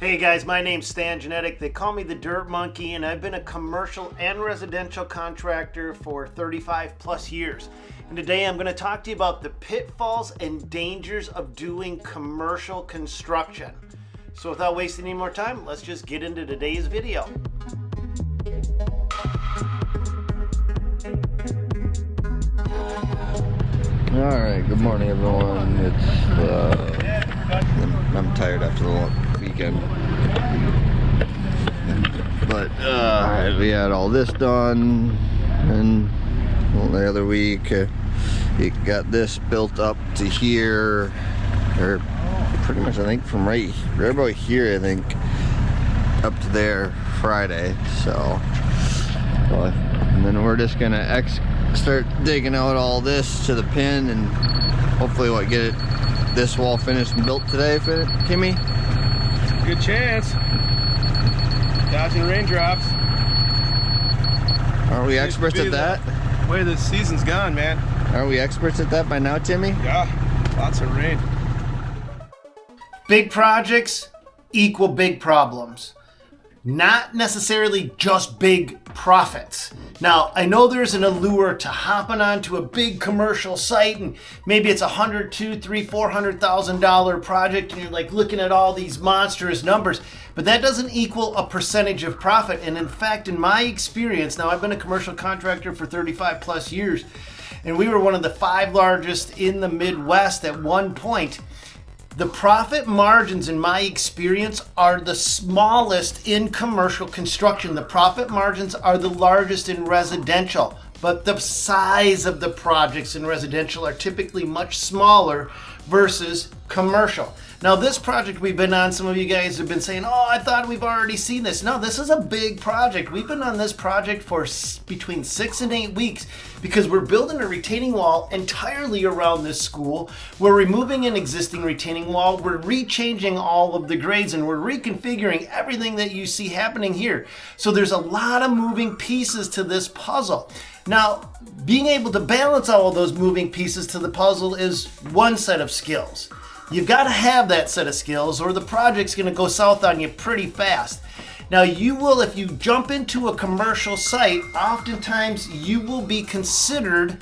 Hey guys, my name's Stan Genetic. They call me the Dirt Monkey, and I've been a commercial and residential contractor for 35 plus years. And today I'm going to talk to you about the pitfalls and dangers of doing commercial construction. So without wasting any more time, let's just get into today's video. Alright, good morning everyone. I'm tired after the long weekend. But we had all this done, and the other week it got this built up to here, or pretty much I think from right about here, I think, up to there Friday. And then we're just gonna start digging out all this to the pin, and hopefully get this wall finished and built today, Timmy? Good chance. Dodging raindrops. Aren't we experts at that? The way the season's gone, man. Are we experts at that by now, Timmy? Yeah, lots of rain. Big projects equal big problems. Not necessarily just big profits. Now, I know there's an allure to hopping onto a big commercial site, and maybe it's $100,000, $200,000, $300,000, $400,000 project, and you're like looking at all these monstrous numbers, but that doesn't equal a percentage of profit. And in fact, in my experience, now I've been a commercial contractor for 35 plus years, and we were one of the 5 largest in the Midwest at one point. The profit margins, in my experience, are the smallest in commercial construction. The profit margins are the largest in residential, but the size of the projects in residential are typically much smaller versus commercial. Now, this project we've been on, some of you guys have been saying, oh, I thought we've already seen this. No, this is a big project. We've been on this project for between 6 and 8 weeks because we're building a retaining wall entirely around this school. We're removing an existing retaining wall. We're rechanging all of the grades, and we're reconfiguring everything that you see happening here. So there's a lot of moving pieces to this puzzle. Now, being able to balance all of those moving pieces to the puzzle is one set of skills. You've got to have that set of skills, or the project's going to go south on you pretty fast. Now, you will, if you jump into a commercial site, oftentimes you will be considered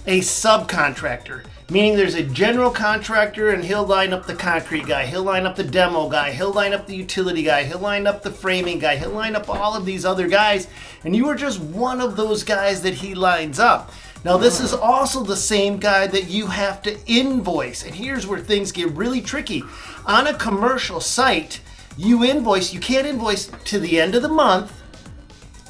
a subcontractor, meaning there's a general contractor, and he'll line up the concrete guy, he'll line up the demo guy, he'll line up the utility guy, he'll line up the framing guy, he'll line up all of these other guys, and you are just one of those guys that he lines up. Now, this is also the same guy that you have to invoice, and here's where things get really tricky. On a commercial site, you can't invoice to the end of the month,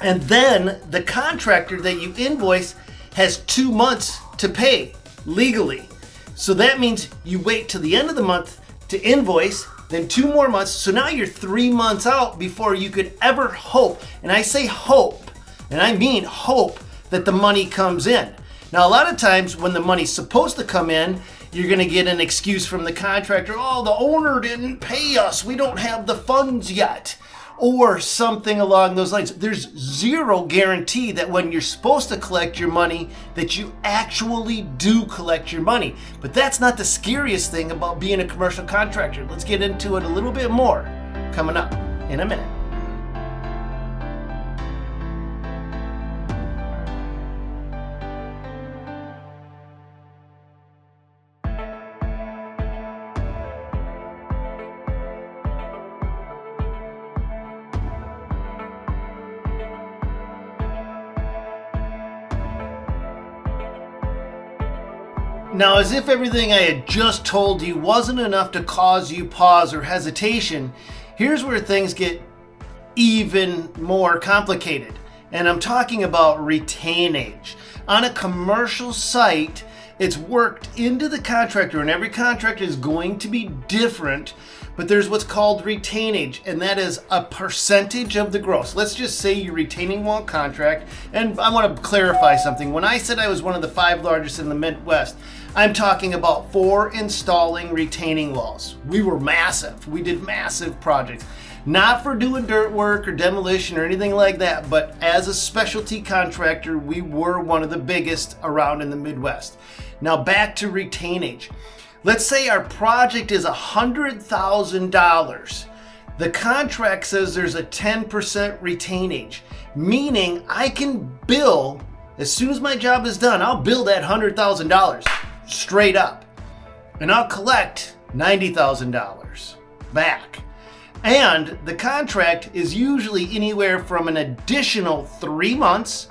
and then the contractor that you invoice has 2 months to pay legally. So that means you wait till the end of the month to invoice, then 2 more months. So now you're 3 months out before you could ever hope, and I say hope, and I mean hope, that the money comes in. Now, a lot of times when the money's supposed to come in, you're going to get an excuse from the contractor. Oh, the owner didn't pay us. We don't have the funds yet. Or something along those lines. There's zero guarantee that when you're supposed to collect your money, that you actually do collect your money. But that's not the scariest thing about being a commercial contractor. Let's get into it a little bit more coming up in a minute. Now, as if everything I had just told you wasn't enough to cause you pause or hesitation, here's where things get even more complicated. And I'm talking about retainage. On a commercial site, it's worked into the contractor, and every contractor is going to be different, but there's what's called retainage, and that is a percentage of the gross. Let's just say your retaining wall contract, and I want to clarify something. When I said I was one of the 5 largest in the Midwest, I'm talking about for installing retaining walls. We were massive. We did massive projects. Not for doing dirt work or demolition or anything like that, but as a specialty contractor, we were one of the biggest around in the Midwest. Now back to retainage. Let's say our project is $100,000. The contract says there's a 10% retainage, meaning I can bill, as soon as my job is done, I'll bill that $100,000 straight up. And I'll collect $90,000 back. And the contract is usually anywhere from an additional 3 months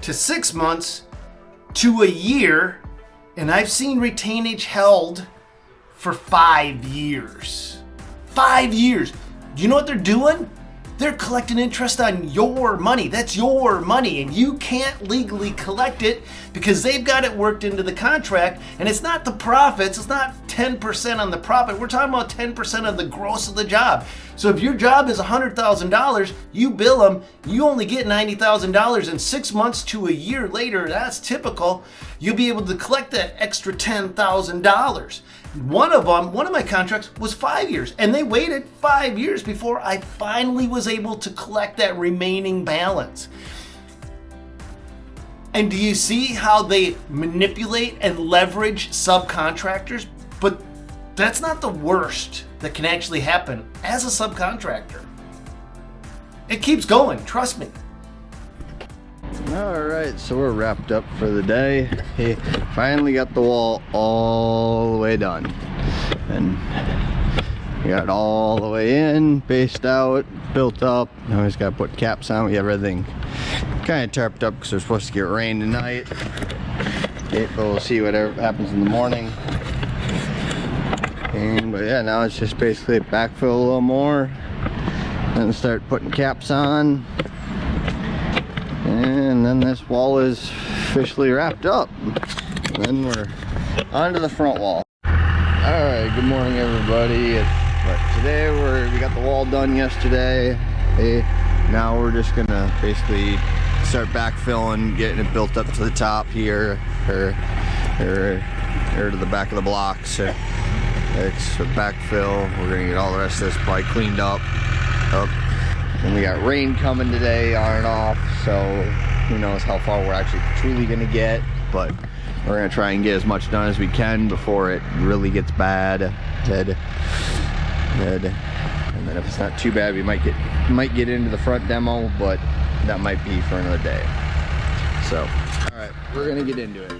to 6 months to a year. And I've seen retainage held for 5 years. 5 years. Do you know what they're doing? They're collecting interest on your money. That's your money, and you can't legally collect it because they've got it worked into the contract, and it's not the profits. It's not 10% on the profit. We're talking about 10% of the gross of the job. So if your job is $100,000, you bill them, you only get $90,000, and 6 months to a year later, that's typical, you'll be able to collect that extra $10,000. One of my contracts was 5 years, and they waited 5 years before I finally was able to collect that remaining balance. And do you see how they manipulate and leverage subcontractors? But that's not the worst that can actually happen as a subcontractor. It keeps going, trust me. All right, so we're wrapped up for the day. He finally got the wall all the way done, and we got it all the way in, based out, built up. Now we just gotta put caps on. We have everything kind of tarped up because we're supposed to get rain tonight. Okay, but we'll see whatever happens in the morning. But yeah, now it's just basically backfill a little more and start putting caps on. And then this wall is officially wrapped up. And then we're onto the front wall. Alright, good morning everybody. But today we got the wall done yesterday. Now we're just gonna basically start backfilling, getting it built up to the top here, or to the back of the blocks. It's a backfill. We're gonna get all the rest of this probably cleaned up. And we got rain coming today on and off, so who knows how far we're actually truly gonna get, but we're gonna try and get as much done as we can before it really gets bad. And then if it's not too bad, we might get into the front demo, but that might be for another day. So, all right, we're gonna get into it.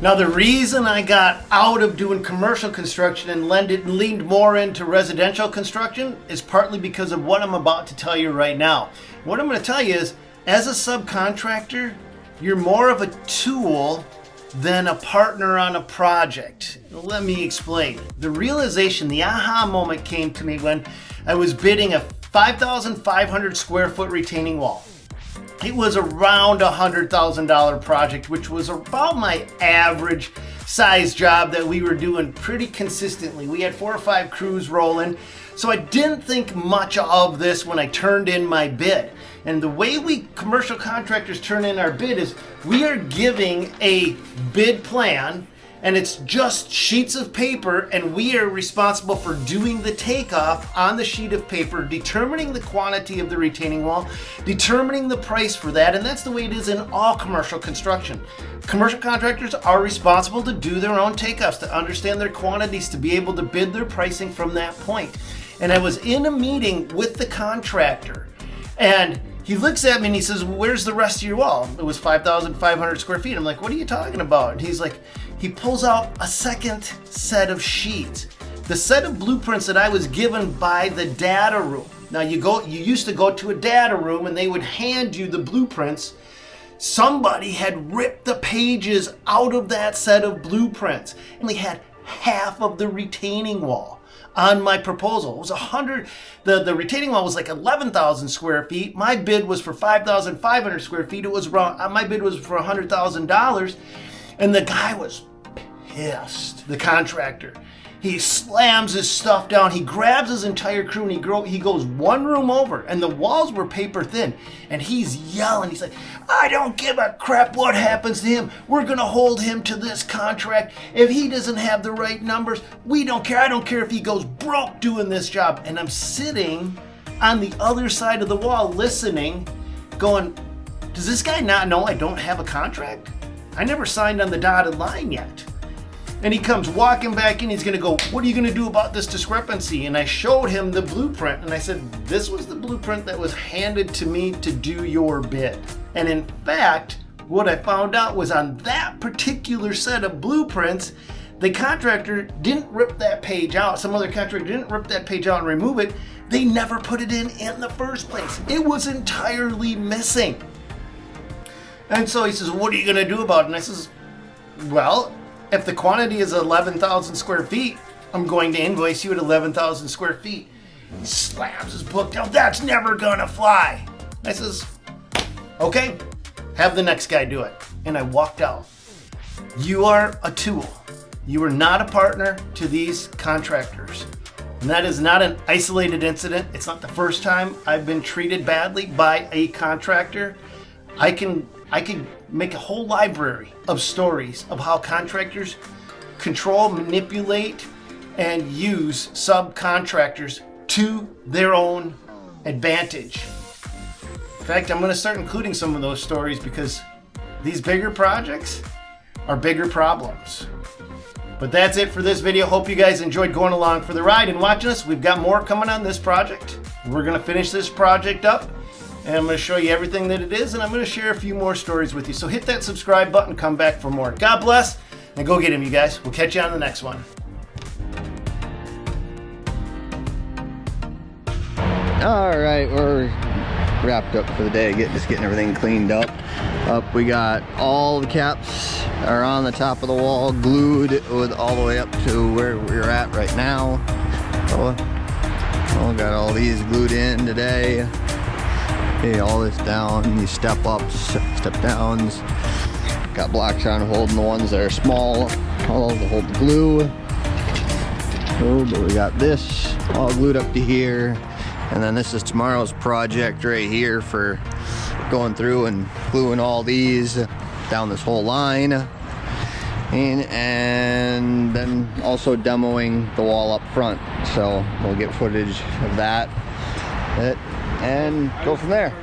Now, the reason I got out of doing commercial construction and leaned more into residential construction is partly because of what I'm about to tell you right now. What I'm going to tell you is, as a subcontractor, you're more of a tool than a partner on a project. Let me explain. The realization, the aha moment came to me when I was bidding a 5,500 square foot retaining wall. It was around a $100,000 project, which was about my average size job that we were doing pretty consistently. We had 4 or 5 crews rolling, so I didn't think much of this when I turned in my bid. And the way we commercial contractors turn in our bid is we are giving a bid plan, and it's just sheets of paper, and we are responsible for doing the takeoff on the sheet of paper, determining the quantity of the retaining wall, determining the price for that, and that's the way it is in all commercial construction. Commercial contractors are responsible to do their own takeoffs, to understand their quantities, to be able to bid their pricing from that point. And I was in a meeting with the contractor, and he looks at me and he says, "Where's the rest of your wall?" It was 5,500 square feet. I'm like, "What are you talking about?" And he's like, he pulls out a second set of sheets. The set of blueprints that I was given by the data room. Now you used to go to a data room and they would hand you the blueprints. Somebody had ripped the pages out of that set of blueprints and they had half of the retaining wall on my proposal. It was 100, the retaining wall was like 11,000 square feet. My bid was for 5,500 square feet. It was around, my bid was for $100,000. And the guy was pissed, the contractor. He slams his stuff down. He grabs his entire crew and he goes one room over, and the walls were paper thin. And he's yelling. He's like, I don't give a crap what happens to him. We're going to hold him to this contract. If he doesn't have the right numbers, we don't care. I don't care if he goes broke doing this job. And I'm sitting on the other side of the wall listening, going, does this guy not know I don't have a contract? I never signed on the dotted line yet. And he comes walking back in, he's gonna go, what are you gonna do about this discrepancy? And I showed him the blueprint, and I said, this was the blueprint that was handed to me to do your bid. And in fact, what I found out was on that particular set of blueprints, the contractor didn't rip that page out. Some other contractor didn't rip that page out and remove it. They never put it in the first place. It was entirely missing. And so he says, what are you gonna do about it? And I says, well, if the quantity is 11,000 square feet, I'm going to invoice you at 11,000 square feet. He slams his book down. That's never gonna fly. I says, okay, have the next guy do it. And I walked out. You are a tool. You are not a partner to these contractors. And that is not an isolated incident. It's not the first time I've been treated badly by a contractor. I can make a whole library of stories of how contractors control, manipulate, and use subcontractors to their own advantage. In fact, I'm going to start including some of those stories because these bigger projects are bigger problems. But that's it for this video. Hope you guys enjoyed going along for the ride and watching us. We've got more coming on this project. We're going to finish this project up, and I'm going to show you everything that it is, and I'm going to share a few more stories with you. So hit that subscribe button, come back for more. God bless, and go get him, you guys. We'll catch you on the next one. All right, we're wrapped up for the day. Just getting everything cleaned up. We got all the caps are on the top of the wall, glued with all the way up to where we're at right now. So, got all these glued in today. Okay, all this down, these step ups, step downs. Got blocks on holding the ones that are small, all to hold the glue. Oh, but we got this all glued up to here. And then this is tomorrow's project right here for going through and gluing all these down this whole line. And then also demoing the wall up front. So we'll get footage of that and go from there.